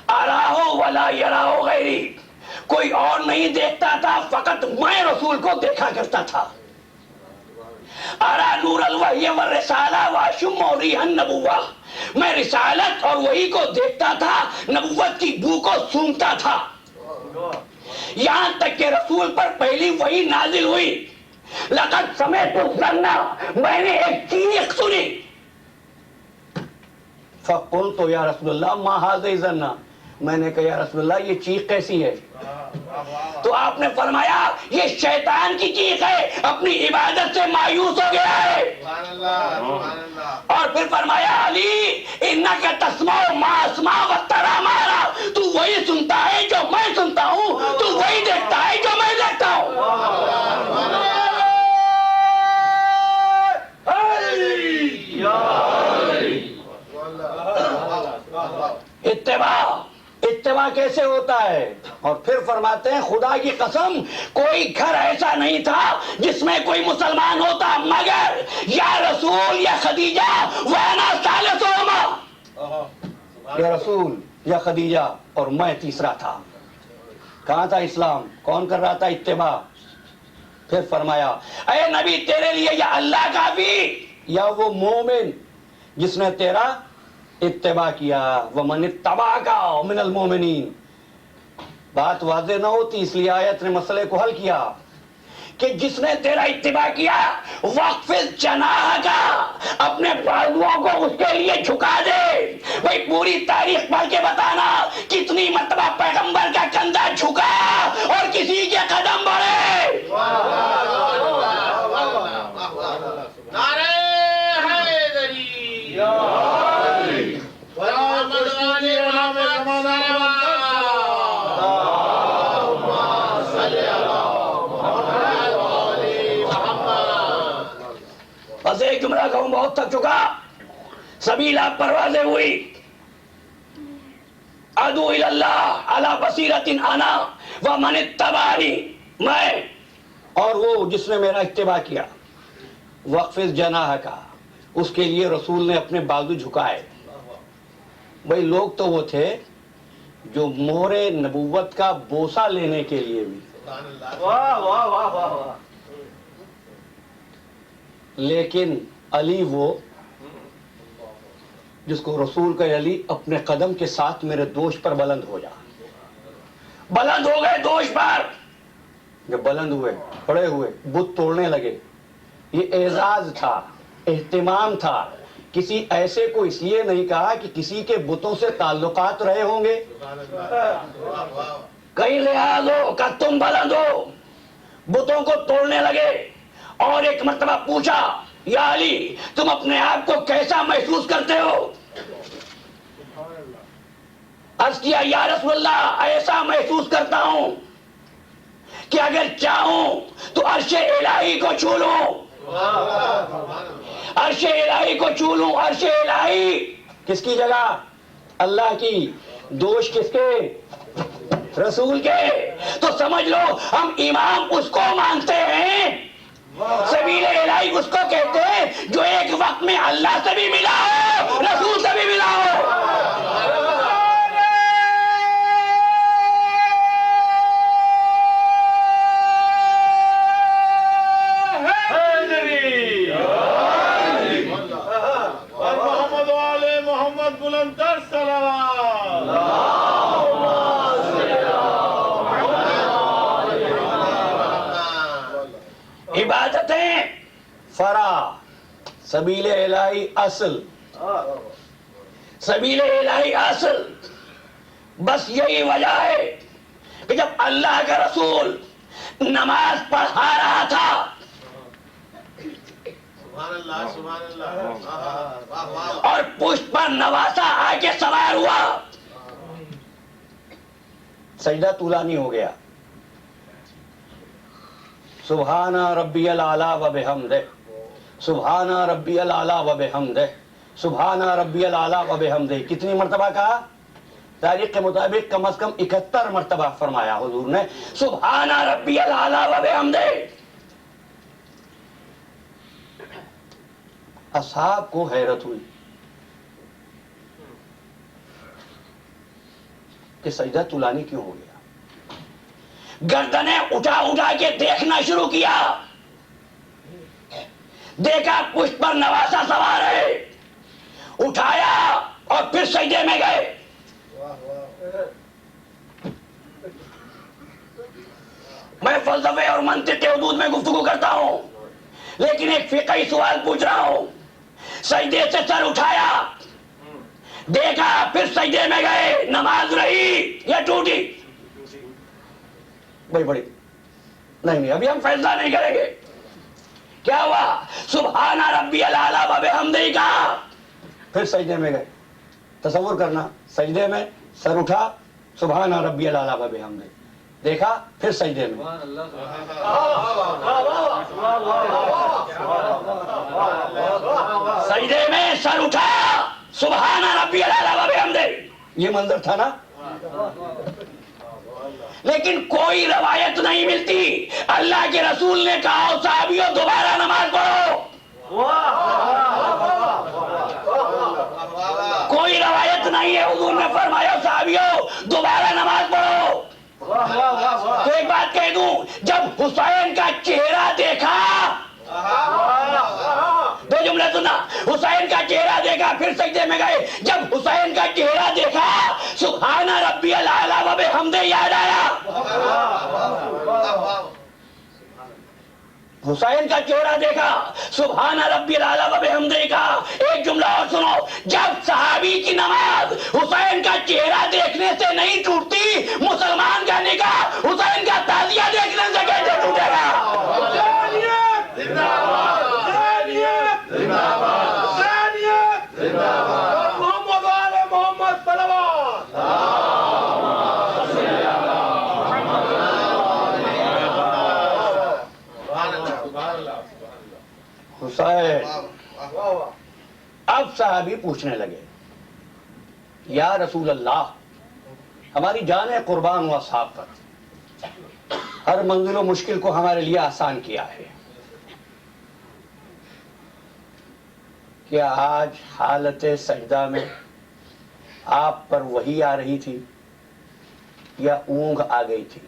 اراہو ولا یراہو غیری، کوئی اور نہیں دیکھتا تھا، فقط میں رسول کو دیکھا کرتا تھا۔ ارا نور الوحی والرسالہ واشم ریح النبوہ، میں رسالت اور وحی کو دیکھتا تھا، نبوت کی بو کو سونگھتا تھا۔ یہاں تک کہ رسول پر پہلی وحی نازل ہوئی، لقد سمعت الظن، میں نے ایک چیخ سنی۔ فقلت یا رسول اللہ ما ھذہ الظن، میں نے کہا یا رسول اللہ یہ چیخ کیسی ہے؟ تو آپ نے فرمایا یہ شیطان کی چیخ ہے، اپنی عبادت سے مایوس ہو گیا ہے۔ اور پھر فرمایا علی انک تسمع ما اسمع وتری ما ارى، تو وہی سنتا ہے جو میں سنتا ہوں، تو وہی دیکھتا ہے جو میں دیکھتا ہوں۔ اتباع کیسے ہوتا ہے؟ اور پھر فرماتے ہیں خدا کی قسم کوئی گھر ایسا نہیں تھا جس میں کوئی مسلمان ہوتا مگر یا رسول یا خدیجہ وانا ثالثہما، یا رسول یا خدیجہ اور میں تیسرا تھا۔ کہاں تھا اسلام؟ کون کر رہا تھا اتباع؟ پھر فرمایا اے نبی تیرے لیے یا اللہ کافی یا وہ مومن جس نے تیرا اتباع کیا، ومن اتبعک من المؤمنین۔ بات واضح نہ ہوتی اس لیے آیت نے مسئلے کو حل کیا کہ جس نے تیرا اتباع کیا وقفز جناحک، اپنے بازوؤں کو اس کے لیے جھکا دے۔ بھئی پوری تاریخ پڑھ کے بتانا کتنی مرتبہ پیغمبر کا کندھا جھکا اور کسی کے قدم بڑھے۔ نعرہ حیدری، بس ایک جملہ کہوں، بہت تھک چکا۔ سبیل آپ پر واضح ہوئی، ادعو الی اللہ علی بصیرۃ انا ومن اتبعنی، میں اور وہ جس نے میرا اتباع کیا۔ وقفز جناحک، اس کے لیے رسول نے اپنے بازو جھکائے۔ بھئی لوگ تو وہ تھے جو مہر نبوت کا بوسہ لینے کے لیے بھی، واہ واہ واہ واہ واہ، لیکن علی وہ جس کو رسول کا علی اپنے قدم کے ساتھ میرے دوش پر بلند ہو جا. بلند ہو گئے دوش پر. جب بلند ہوئے, کھڑے ہوئے, بت توڑنے لگے. یہ اعزاز تھا, اہتمام تھا. کسی ایسے کو اس لیے نہیں کہا کہ کسی کے بتوں سے تعلقات رہے ہوں گے. کئی لحاظ ہو کہ تم بلند ہو, بتوں کو توڑنے لگے. اور ایک مرتبہ پوچھا, یا علی تم اپنے آپ کو کیسا محسوس کرتے ہو؟ عرض کیا, یا رسول اللہ ایسا محسوس کرتا ہوں کہ اگر چاہوں تو عرش الہی کو چھو لوں. عرش الہی کو چھو لوں. عرش الہی کس کی جگہ؟ اللہ کی. دوش کس کے؟ رسول کے. تو سمجھ لو ہم امام اس کو مانتے ہیں, سبیل الہی اس کو کہتے ہیں جو ایک وقت میں اللہ سے بھی ملا ہو, رسول سے بھی ملا ہو. عبادتیں فرع, سبیل الہی اصل. سبیل الہی اصل. بس یہی وجہ ہے کہ جب اللہ کا رسول نماز پڑھا رہا تھا اور پشت پر نواسا آ کے سوار ہوا, سجدہ طولانی ہو گیا. سبحان ربی الاعلی و بحمدہ, سبحان ربی الاعلی و بحمدہ, سبحان ربی الاعلی و بحمدہ. کتنی مرتبہ کہا؟ تاریخ کے مطابق کم از کم 71 مرتبہ فرمایا حضور نے سبحان ربی الاعلی و بحمدہ. اصحاب کو حیرت ہوئی کہ سجدہ طولانی کیوں ہو گیا. گردنیں اٹھا اٹھا کے دیکھنا شروع کیا. دیکھا پشت پر نواسا سوار ہے, اٹھایا اور پھر سجدے میں گئے. میں فلسفے اور منطق کے حدود میں گفتگو کرتا ہوں, لیکن ایک فقہی سوال پوچھ رہا ہوں. سجدے سے سر اٹھایا, دیکھا, پھر سجدے میں گئے, نماز رہی یا ٹوٹی؟ بڑی نہیں, ابھی ہم فیصلہ نہیں کریں گے. کیا ہوا؟ سبحان ربی الاعلی و بحمدہ کہا, پھر سجدے میں گئے. تصور کرنا, سجدے میں سر اٹھا, سبحان ربی الاعلی و بحمدہ, دیکھا, پھر سجدے میں. سجدے میں سر اٹھا, سبحان ربی الاعلی و بحمدہ, یہ منظر تھا نا. لیکن کوئی روایت نہیں ملتی. اللہ کے رسول نے کہا صحابیوں دوبارہ نماز پڑھو. کوئی روایت نہیں ہے حضور نے فرمایا صحابیوں دوبارہ نماز پڑھو. تو ایک بات کہہ دوں, جب حسین کا چہرہ دیکھا, دو جملے سنا, حسین کا چہرہ دیکھا پھر سجدے میں گئے. جب حسین کا چہرہ دیکھا سبحان ربی الاعلی و بحمدہ یاد آیا. حسین کا چہرہ دیکھا, سبحان ربی الاعلی و بحمدہ کہا. ایک جملہ اور سنو, جب صحابی کی نماز حسین کا چہرہ دیکھنے سے نہیں ٹوٹتی, مسلمان کا نکاح حسین کا تعزیہ دیکھنے سے کیسے ٹوٹے گا؟ محمد آل محمد صلوات. حسین. اب صحابی پوچھنے لگے, یا رسول اللہ ہماری جانیں قربان ہوا صاحب پر, ہر منزل و مشکل کو ہمارے لیے آسان کیا ہے. کیا آج حالت سجدہ میں آپ پر وحی آ رہی تھی یا اونگ آ گئی تھی؟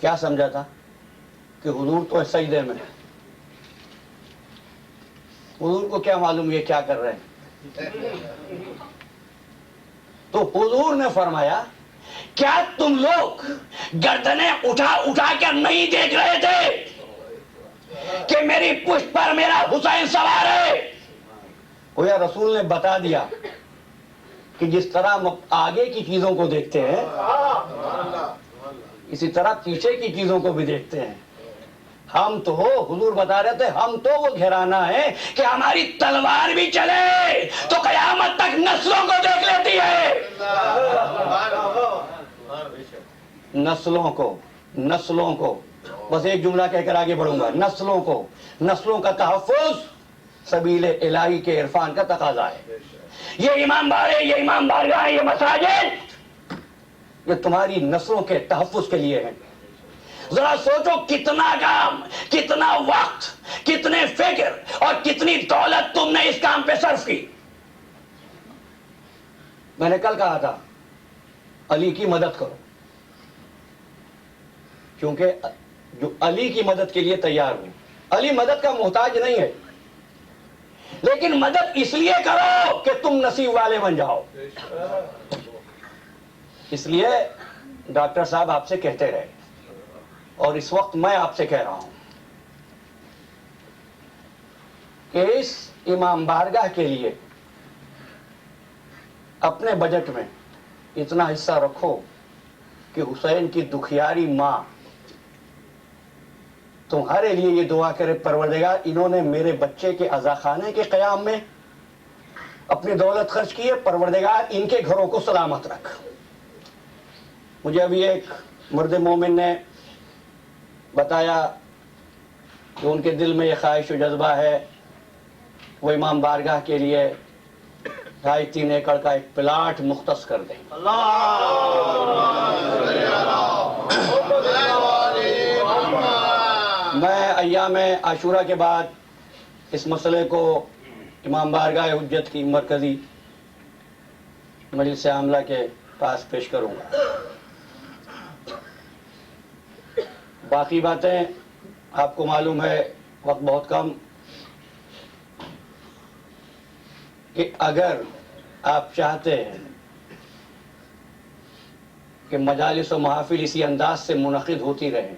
کیا سمجھا تھا کہ حضور تو سجدے میں ہے. حضور کو کیا معلوم یہ کیا کر رہے ہیں. تو حضور نے فرمایا کیا تم لوگ گردنیں اٹھا اٹھا کر نہیں دیکھ رہے تھے کہ میری پشت پر میرا حسین سوار ہے. گویا رسول نے بتا دیا کہ جس طرح آگے کی چیزوں کو دیکھتے ہیں اسی طرح پیچھے کی چیزوں کو بھی دیکھتے ہیں. ہم تو حضور بتا رہے تھے ہم تو وہ گھرانہ ہے کہ ہماری تلوار بھی چلے تو قیامت تک نسلوں کو دیکھ لیتی ہے. نسلوں کو بس ایک جملہ کہہ کر آگے بڑھوں گا. نسلوں کا تحفظ سبیل الہی کے عرفان کا تقاضا ہے. یہ امام بارے یہ امام بارگاہ یہ مساجد یہ تمہاری نسلوں کے تحفظ کے لیے ہیں. ذرا سوچو کتنا کام کتنا وقت کتنے فکر اور کتنی دولت تم نے اس کام پہ صرف کی. میں نے کل کہا تھا علی کی مدد کرو کیونکہ جو علی کی مدد کے لیے تیار ہوں. علی مدد کا محتاج نہیں ہے لیکن مدد اس لیے کرو کہ تم نصیب والے بن جاؤ. اس لیے ڈاکٹر صاحب آپ سے کہتے رہے اور اس وقت میں آپ سے کہہ رہا ہوں کہ اس امام بارگاہ کے لیے اپنے بجٹ میں اتنا حصہ رکھو کہ حسین کی دکھیاری ماں تمہارے لیے یہ دعا کرے پروردگار انہوں نے میرے بچے کے عزاخانے کے قیام میں اپنی دولت خرچ کی ہے, پروردگار ان کے گھروں کو سلامت رکھ. مجھے ابھی ایک مرد مومن نے بتایا کہ ان کے دل میں یہ خواہش و جذبہ ہے وہ امام بارگاہ کے لیے 2.5-3 ایکڑ کا ایک پلاٹ مختص کر دیں. میں ایام عاشورہ کے بعد اس مسئلے کو امام بارگاہ حجت کی مرکزی مجلس عاملہ کے پاس پیش کروں گا. باقی باتیں آپ کو معلوم ہے وقت بہت کم کہ اگر آپ چاہتے ہیں کہ مجالس و محافل اسی انداز سے منعقد ہوتی رہیں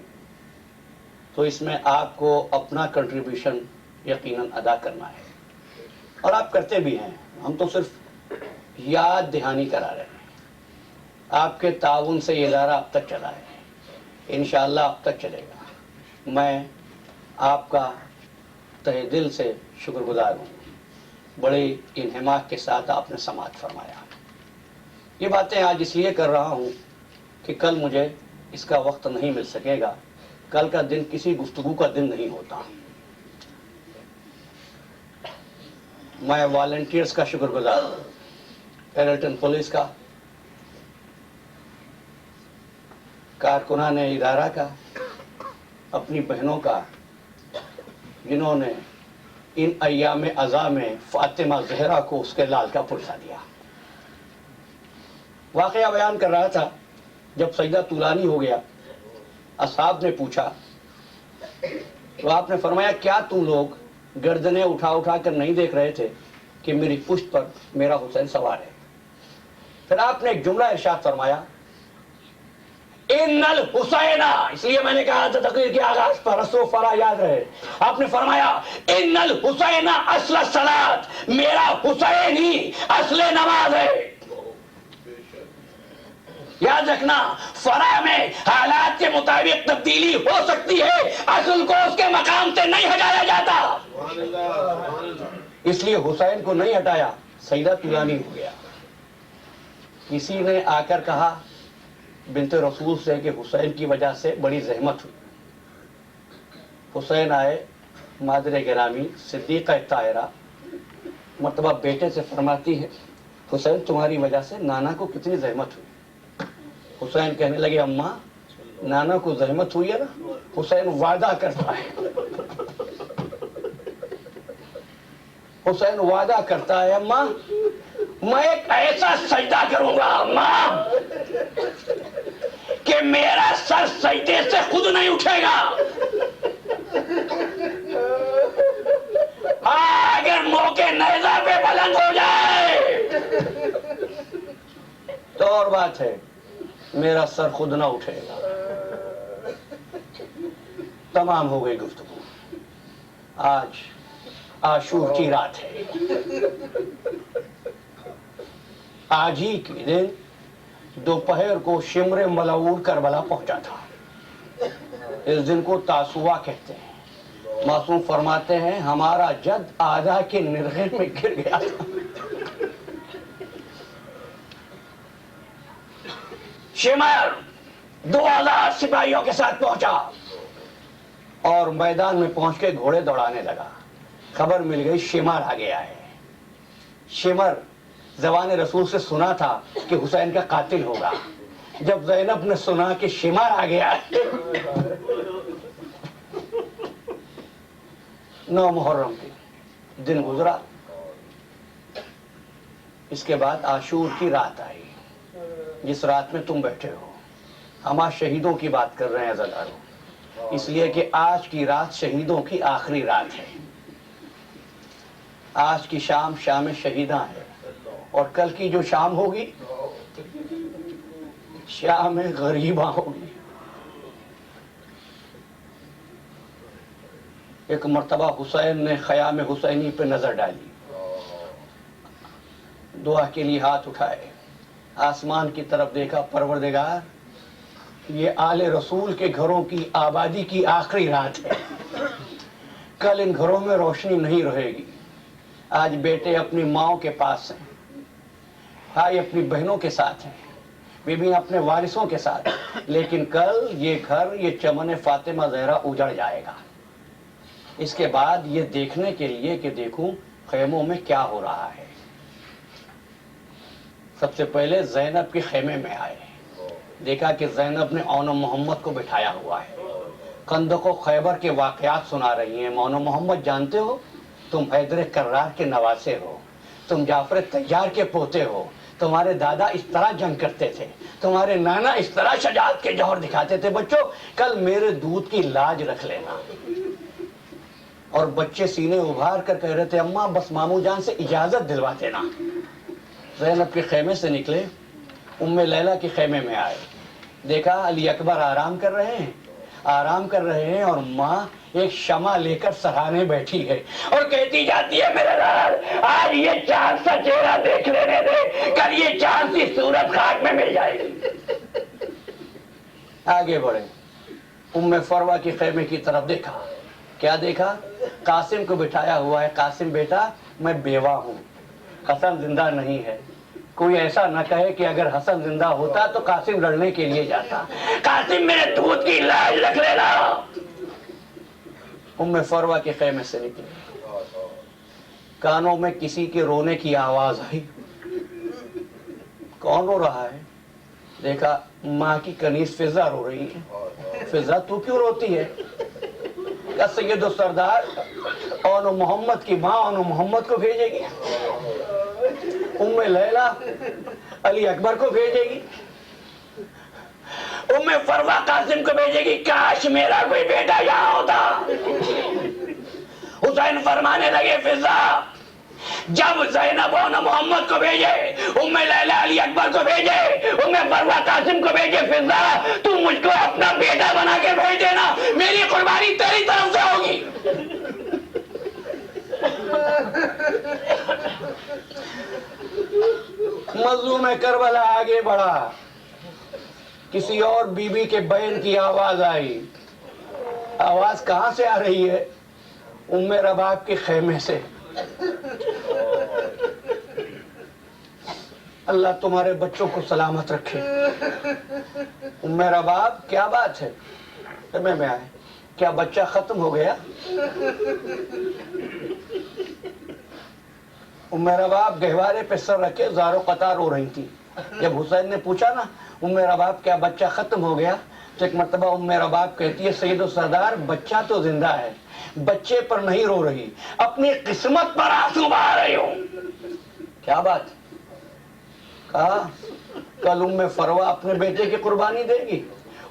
تو اس میں آپ کو اپنا کنٹریبیوشن یقیناً ادا کرنا ہے اور آپ کرتے بھی ہیں. ہم تو صرف یاد دہانی کرا رہے ہیں. آپ کے تعاون سے یہ ادارہ اب تک چلا ہے, انشاءاللہ اب تک چلے گا. میں آپ کا تہ دل سے شکر گزار ہوں. بڑے انہماک کے ساتھ آپ نے سماعت فرمایا. یہ باتیں آج اس لیے کر رہا ہوں کہ کل مجھے اس کا وقت نہیں مل سکے گا. کل کا دن کسی گفتگو کا دن نہیں ہوتا. میں والنٹیئرز کا شکر گزار ہوں, ایرلٹن پولیس کا, کارکنان ادارہ کا, اپنی بہنوں کا جنہوں نے ان ایام عزا میں فاطمہ زہرا کو اس کے لال کا پرسہ دیا. واقعہ بیان کر رہا تھا جب سجدہ طولانی ہو گیا اصحاب نے پوچھا تو آپ نے فرمایا کیا تم لوگ گردنیں اٹھا اٹھا کر نہیں دیکھ رہے تھے کہ میری پشت پر میرا حسین سوار ہے. پھر آپ نے ایک جملہ ارشاد فرمایا ان الحسین, اس لیے میں نے کہا تھا تقریر کے آغاز پر رسو فرا یاد رہے. آپ نے فرمایا ان الحسین اصل الصلاۃ, میرا حسین ہی اصل نماز ہے. یاد رکھنا فرا میں حالات کے مطابق تبدیلی ہو سکتی ہے, اصل کو اس کے مقام سے نہیں ہٹایا جاتا. اس لیے حسین کو نہیں ہٹایا, سجدہ طولانی ہو گیا. کسی نے آ کر کہا بنت رسول سے کہ حسین کی وجہ سے بڑی زحمت ہوئی. حسین آئے, مادر گرامی صدیقہ طاہرہ مرتبہ بیٹے سے فرماتی ہے حسین تمہاری وجہ سے نانا کو کتنی زحمت ہوئی. حسین کہنے لگے اماں نانا کو زحمت ہوئی ہے نا, حسین وعدہ کرتا ہے, حسین وعدہ کرتا ہے اماں میں ایک ایسا سجدہ کروں گا اماں کہ کہ میرا سر سجدے سے خود نہیں اٹھے گا. اگر موقع نیزہ پہ بلند ہو جائے تو اور بات ہے, میرا سر خود نہ اٹھے گا. تمام ہو گئی گفتگو. آج عاشور کی رات ہے. آج ہی کے دن دوپہر کو شمر ملعون کربلا پہنچا تھا. اس دن کو تاسوعا کہتے ہیں. معصوم فرماتے ہیں ہمارا جد آدھا کے نرغے میں گر گیا تھا. شمر 2000 سپاہیوں کے ساتھ پہنچا اور میدان میں پہنچ کے گھوڑے دوڑانے لگا. خبر مل گئی شمر آ گیا ہے. شمر زبان رسول سے سنا تھا کہ حسین کا قاتل ہوگا. جب زینب نے سنا کہ شمر آ گیا ہے, 9 محرم کے دن گزرا. اس کے بعد عاشور کی رات آئی, جس رات میں تم بیٹھے ہو. ہم آج شہیدوں کی بات کر رہے ہیں عزیزانو, اس لیے کہ آج کی رات شہیدوں کی آخری رات ہے. آج کی شام شام شہیداں ہے, اور کل کی جو شام ہوگی شام غریباں ہوگی. ایک مرتبہ حسین نے خیام حسینی پہ نظر ڈالی, دعا کے لیے ہاتھ اٹھائے, آسمان کی طرف دیکھا. پروردگار, یہ آل رسول کے گھروں کی آبادی کی آخری رات ہے. کل ان گھروں میں روشنی نہیں رہے گی. آج بیٹے اپنی ماؤں کے پاس ہیں, بھائی اپنی بہنوں کے ساتھ ہیں, بیویاں اپنے وارثوں کے ساتھ, لیکن کل یہ گھر, یہ چمن فاطمہ زہرا اجڑ جائے گا. اس کے بعد یہ دیکھنے کے لیے کہ دیکھوں خیموں میں کیا ہو رہا ہے. سب سے پہلے زینب کے خیمے میں آئے, دیکھا کہ زینب نے اون محمد کو بٹھایا ہوا ہے. خندق و خیبر کے واقعات سنا رہی ہیں. اون محمد جانتے ہو, تم حیدر کرار کے نواسے ہو, تم جعفر طیار کے پوتے ہو, تمہارے دادا اس طرح جنگ کرتے تھے, تمہارے نانا اس طرح شجاعت کے جوہر دکھاتے تھے. بچوں کل میرے دودھ کی لاج رکھ لینا. اور بچے سینے ابھار کر کہہ رہے تھے اماں بس ماموں جان سے اجازت دلوا دینا. زینب کے خیمے سے نکلے, ام لیلہ کے خیمے میں آئے, دیکھا علی اکبر آرام کر رہے ہیں, اور ماں ایک شمع لے کر سراہنے بیٹھی ہے اور کہتی جاتی ہے میرے لال آج یہ چاند سا چہرہ دیکھ لینے دے, کل یہ چاند سی صورت خاک میں مل جائے گی. آگے بڑھے, ام فروہ کے خیمے کی طرف دیکھا. کیا دیکھا؟ قاسم کو بٹھایا ہوا ہے. قاسم بیٹا میں بیوہ ہوں, حسن زندہ نہیں ہے. کوئی ایسا نہ کہے کہ اگر حسن زندہ ہوتا تو قاسم لڑنے کے لیے جاتا. قاسم میرے دودھ کی لاج رکھ لینا. ام فروہ کے خیمے سے نکلے, کانوں میں کسی کے رونے کی آواز آئی. کون رو رہا ہے؟ دیکھا ماں کی کنیز فضا رو رہی ہے. فضا تو کیوں روتی ہے؟ کیا سید و سردار اون محمد کی ماں اون محمد کو بھیجے گی؟ ام لیلہ علی اکبر کو بھیجے گی؟ ام فروہ قاسم کو بھیجے گی؟ کاش میرا کوئی بیٹا یہاں ہوتا. حسین فرمانے لگے فضا جب زینب اون محمد کو بھیجے, ام لیلہ علی اکبر کو بھیجے, ام فروہ قاسم کو بھیجے, فضا تو مجھ کو اپنا بیٹا بنا کے بھیج دینا, میری قربانی تیری طرف سے ہوگی. مظلوم کربلا آگے بڑھا. کسی اور بی بی کے بہن کی آواز آئی. آواز کہاں سے آ رہی ہے؟ ام رباب کے خیمے سے. اللہ تمہارے بچوں کو سلامت رکھے. ام رباب کیا بات ہے؟ خیمے میں آئے. کیا بچہ ختم ہو گیا؟ ام رباب گہوارے پہ سر رکھے زارو قطار ہو رہی تھی. جب حسین نے پوچھا نا ام رباب کیا بچہ ختم ہو گیا, تو ایک مرتبہ ام رباب کہتی ہے سید و سردار بچہ تو زندہ ہے, بچے پر نہیں رو رہی, اپنی قسمت پر آنسو بہا رہی ہوں. کیا بات؟ کہا کل ام فروہ اپنے بیٹے کی قربانی دے گی.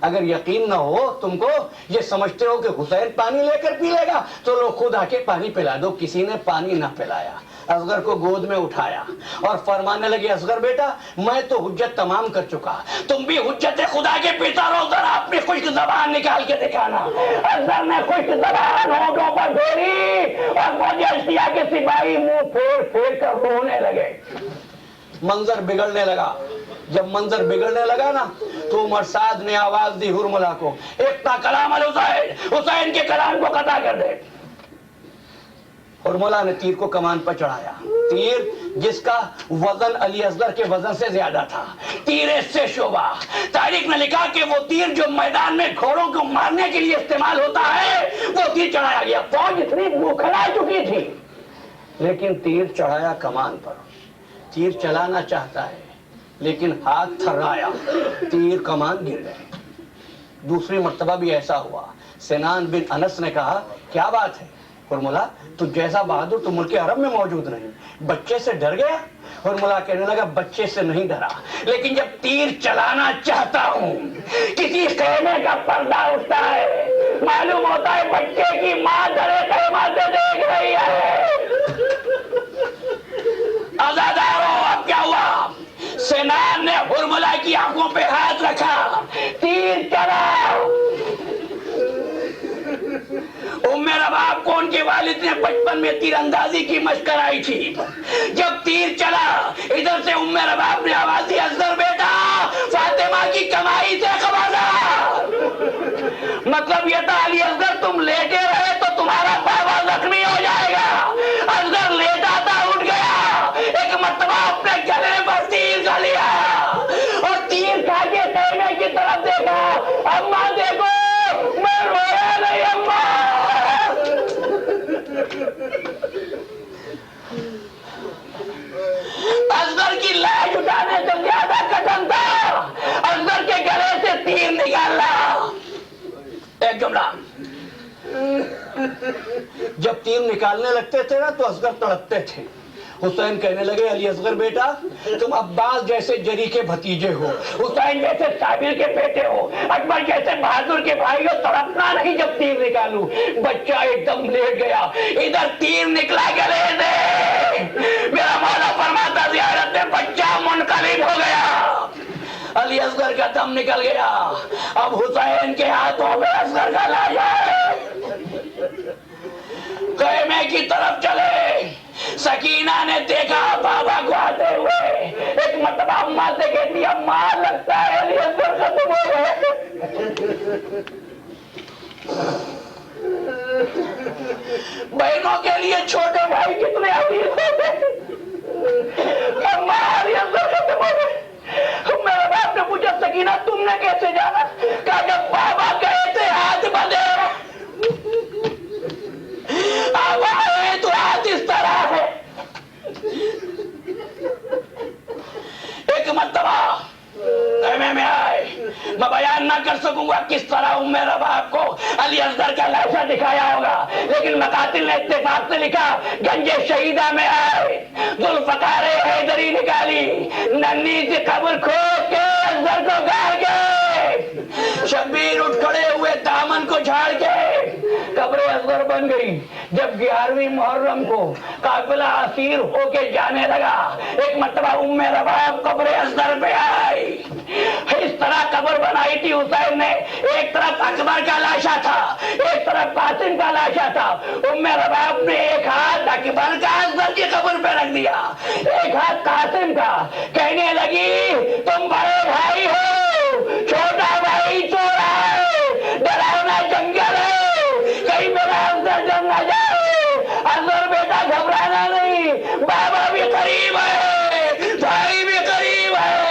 اگر یقین نہ ہو تم کو، یہ سمجھتے ہو کہ حسین پانی لے کر پی لے گا، تو لوگ خود آ کے پانی پلا دو۔ کسی نے پانی نہ پلایا، اصغر کو گود میں اٹھایا اور فرمانے لگے اصغر بیٹا میں تو حجت تمام کر چکا، تم بھی حجت خدا کے پیتا رہو، ذرا اپنی خشک زبان نکال کے دکھانا۔ اصغر نے خشک زبان ہونٹوں پر پھیری اور فوجی اشتیا کے سپاہی منہ پھیر پھیر کر رونے لگے۔ منظر بگڑنے لگا۔ جب منظر بگڑنے لگا نا تو عمر سعد نے آواز دی ہرملا کو، اقطع کلام الحسین، حسین کے کلام کو قطع کر دے۔ ہرملا نے تیر کو کمان پر چڑھایا، تیر جس کا وزن علی اصغر کے وزن سے زیادہ تھا، تیر سے شعبہ۔ تاریخ نے لکھا کہ وہ تیر جو میدان میں گھوڑوں کو مارنے کے لیے استعمال ہوتا ہے وہ تیر چڑھایا گیا۔ فوج اتنی بوکھلا چکی تھی لیکن تیر چڑھایا کمان پر۔ تیر چلانا چاہتا ہے لیکن ہاتھ تھرایا، تیر کمان گر گئے۔ دوسری مرتبہ بھی ایسا ہوا۔ سنان بن انس نے کہا کیا بات ہے ہرملا، تو جیسا بہادر تو ملک عرب میں موجود نہیں، بچے سے ڈر گیا؟ ہرملا کہنے لگا بچے سے نہیں ڈرا، لیکن جب تیر چلانا چاہتا ہوں کسی خیمے کا پردہ اٹھتا ہے، معلوم ہوتا ہے بچے کی ماں درے خیمہ سے دیکھ رہی ہے۔ آزادارو اب کیا ہوا؟ سنان نے ہرملا کی آنکھوں پہ ہاتھ رکھا، تیر چلا۔ ام رباب کو ان کے والد نے بچپن میں تیر اندازی کی مشق کرائی تھی۔ جب تیر چلا ادھر سے ام رباب نے آواز دی اصغر بیٹا فاطمہ کی کمائی سے خبردار۔ مطلب یہ تھا علی اصغر تم لیٹے رہے تو تمہارا بابا زخمی ہو جائے گا۔ اصغر لیٹا تھا، اٹھ گیا، ایک مرتبہ اپنے گلے پر تیر کا لیا اور تیر کھا کے خیمے کی طرف دیکھا۔ اماں دیکھو میں رویا نہیں اماں۔ اصغر کی لاش اٹھانے سے زیادہ کٹن تھا اصغر کے گلے سے تیر نکالنا۔ ایک جملہ، جب تیر نکالنے لگتے تھے نا تو اصغر تڑپتے تھے۔ حسین کہنے لگے علی اصغر بیٹا تم عباس جیسے جری کے بھتیجے ہو، حسین جیسے صابر کے بیٹے ہو، اکبر جیسے بہادر کے بھائی ہو، تڑپنا نہیں جب تیر نکالوں۔ بچہ ایک دم لیٹ گیا، ادھر تیر نکلا گلے سے، میرا مولا فرماتا زیارت میں بچہ منقلب ہو گیا۔ علی اصغر کا دم نکل گیا، اب حسین کے ہاتھوں میں اصغر کا لاش ہے۔ خیمے کی طرف چلے، سکینہ نے دیکھا بابا کو آتے ہوئے، ایک مرتبہ اماں سے کہتی اماں لگتا ہے علی اصغر ختم ہو گئے۔ بہنوں کے لیے چھوٹے بھائی کتنے عزیز ہوتے ہیں۔ اماں علی اصغر ختم ہو گئے۔ میرے باپ نے پوچھا سکینہ تم نے کیسے جانا؟ کہا جب بابا گئے تھے ہاتھ بندھے، اب آئے تو ہاتھ اس طرح ہے۔ ایک مرتبہ خیمے میں آئے، میں بیان نہ کر سکوں گا کس طرح ام رباب کو علی اصغر کا لاشا دکھایا ہوگا، لیکن مقاتل نے اتفاق سے لکھا گنج شہیدہ میں آئے، ذوالفقار حیدری نکالی، ننھی سی قبر کھود کے اصغر کو گاڑ کے، شبیر اٹھ کھڑے ہوئے دامن کو جھاڑ کے، قبر اصغر بن گئی۔ جب 11ویں محرم کو قافلہ اسیر ہو کے جانے لگا، ایک مرتبہ ام رباب قبر اصغر پہ آئی۔ اس طرح قبر بنائی تھی حسین نے، ایک طرف اکبر کا لاشا تھا، ایک طرف قاسم کا لاشا تھا۔ ام رباب نے ایک ہاتھ اکبر کا اصغر کی قبر پہ رکھ دیا، ایک ہاتھ قاسم کا، کہنے لگی تم بڑے بھائی ہو، چھوٹا بھائی چور ہے، ڈراؤنا جنگل ہے، کہیں میرا اصغر جنگ نہ جائے۔ اصغر بیٹا گھبرانا نہیں، بابا بھی قریب ہے، بھائی بھی قریب ہے۔